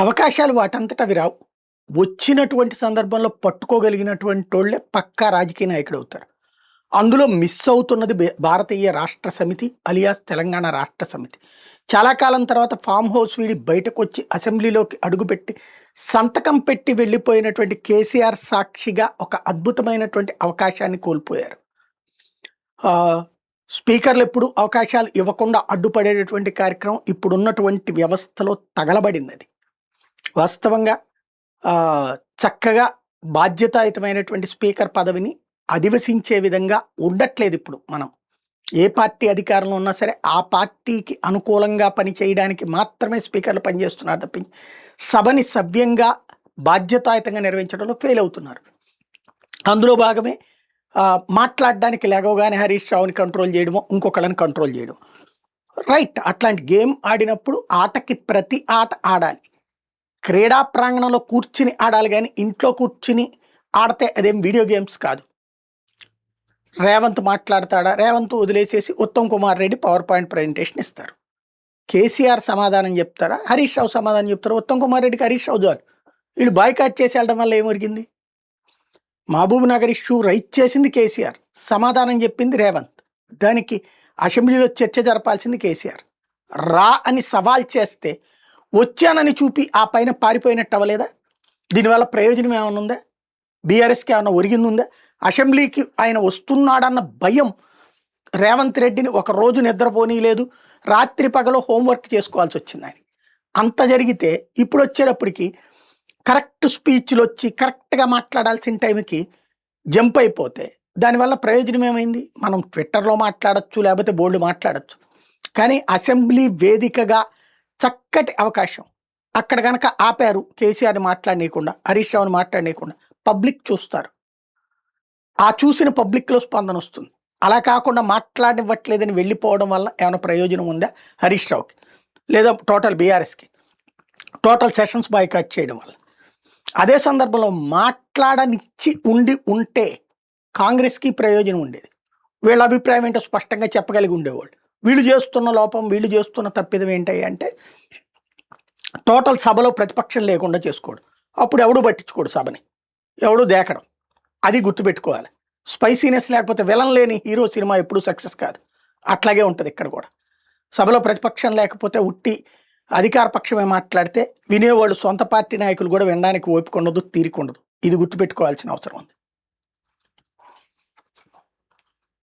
అవకాశాలు వాటంతట అవి రావు. వచ్చినటువంటి సందర్భంలో పట్టుకోగలిగినటువంటోళ్ళే పక్కా రాజకీయ నాయకుడవుతారు. అందులో మిస్ అవుతున్నది భారతీయ రాష్ట్ర సమితి అలియాస్ తెలంగాణ రాష్ట్ర సమితి. చాలా కాలం తర్వాత ఫామ్ హౌస్ వీడి బయటకొచ్చి అసెంబ్లీలోకి అడుగుపెట్టి సంతకం పెట్టి వెళ్ళిపోయినటువంటి కేసీఆర్ సాక్షిగా ఒక అద్భుతమైనటువంటి అవకాశాన్ని కోల్పోయారు. స్పీకర్లు ఎప్పుడు అవకాశాలు ఇవ్వకుండా అడ్డుపడేటటువంటి కార్యక్రమం ఇప్పుడున్నటువంటి వ్యవస్థలో తగలబడింది. వాస్తవంగా చక్కగా బాధ్యతాయుతమైనటువంటి స్పీకర్ పదవిని అధివసించే విధంగా ఉండట్లేదు. ఇప్పుడు మనం ఏ పార్టీ అధికారంలో ఉన్నా సరే ఆ పార్టీకి అనుకూలంగా పని చేయడానికి మాత్రమే స్పీకర్లు పనిచేస్తున్నారు తప్పించి సభని సవ్యంగా బాధ్యతాయుతంగా నిర్వహించడంలో ఫెయిల్ అవుతున్నారు. అందులో భాగమే మాట్లాడడానికి లేవగానే హరీష్ రావుని కంట్రోల్ చేయడమో ఇంకొకళ్ళని కంట్రోల్ చేయడం. రైట్, అట్లాంటి గేమ్ ఆడినప్పుడు ఆటకి ప్రతి ఆట ఆడాలి. క్రీడా ప్రాంగణంలో కూర్చుని ఆడాలి కానీ ఇంట్లో కూర్చుని ఆడితే అదేం వీడియో గేమ్స్ కాదు. రేవంత్ మాట్లాడతాడా, రేవంత్ వదిలేసేసి Uttam Kumar Reddy power point presentation ఇస్తారు. కేసీఆర్ సమాధానం చెప్తారా, హరీష్ రావు సమాధానం చెప్తారా? ఉత్తమ్ కుమార్ రెడ్డికి హరీష్ రావు చాలు. వీళ్ళు బాయ్కాట్ చేసి వెళ్ళడం వల్ల ఏమొరిగింది? మహబూబ్ నగర్ ఇష్యూ రైట్ చేసింది కేసీఆర్, సమాధానం చెప్పింది రేవంత్. దానికి అసెంబ్లీలో చర్చ జరపాల్సింది కేసీఆర్. రా అని సవాల్ చేస్తే వచ్చానని చూపి ఆ పైన పారిపోయినట్టు అవ్వలేదా? దీనివల్ల ప్రయోజనం ఏమైనా ఉందా? బీఆర్ఎస్కి ఏమైనా ఒరిగింది ఉందా? అసెంబ్లీకి ఆయన వస్తున్నాడన్న భయం రేవంత్ రెడ్డిని ఒక రోజు నిద్రపోనీయలేదు. రాత్రి పగలు హోంవర్క్ చేసుకోవాల్సి వచ్చింది ఆయన. అంత జరిగితే ఇప్పుడు వచ్చేటప్పటికి కరెక్ట్ స్పీచ్లు వచ్చి కరెక్ట్గా మాట్లాడాల్సిన టైంకి జంప్ అయిపోతే దానివల్ల ప్రయోజనం ఏమైంది? మనం ట్విట్టర్లో మాట్లాడచ్చు, లేకపోతే బోర్డు మాట్లాడచ్చు, కానీ అసెంబ్లీ వేదికగా చక్కటి అవకాశం. అక్కడ కనుక ఆపారు, కేసీఆర్ని మాట్లాడనీయకుండా, హరీష్ రావుని మాట్లాడనీయకుండా, పబ్లిక్ చూస్తారు. ఆ చూసిన పబ్లిక్లో స్పందన వస్తుంది. అలా కాకుండా మాట్లాడివ్వట్లేదని వెళ్ళిపోవడం వల్ల ఏమైనా ప్రయోజనం ఉందా హరీష్ రావుకి, లేదా టోటల్ బీఆర్ఎస్కి? టోటల్ సెషన్స్ బాయ్కాట్ చేయడం వల్ల. అదే సందర్భంలో మాట్లాడనిచ్చి ఉంటే కాంగ్రెస్కి ప్రయోజనం ఉండేది. వీళ్ళ అభిప్రాయం ఏంటో స్పష్టంగా చెప్పగలిగి ఉండేవాళ్ళు. వీళ్ళు చేస్తున్న లోపం, వీళ్ళు చేస్తున్న తప్పిదం ఏంటి అంటే టోటల్ సభలో ప్రతిపక్షం లేకుండా చేసుకోవడం. అప్పుడు ఎవడు పట్టించుకోడు సభని, ఎవడు దేకడం. అది గుర్తుపెట్టుకోవాలి. స్పైసీనెస్ లేకపోతే విలన్ లేని హీరో సినిమా ఎప్పుడూ సక్సెస్ కాదు. అట్లాగే ఉంటుంది ఇక్కడ కూడా. సభలో ప్రతిపక్షం లేకపోతే ఉట్టి అధికార పక్షమే మాట్లాడితే వినేవాళ్ళు సొంత పార్టీ నాయకులు కూడా వినడానికి ఓపిక ఉండదు, తీరిక ఉండదు. ఇది గుర్తుపెట్టుకోవాల్సిన అవసరం ఉంది.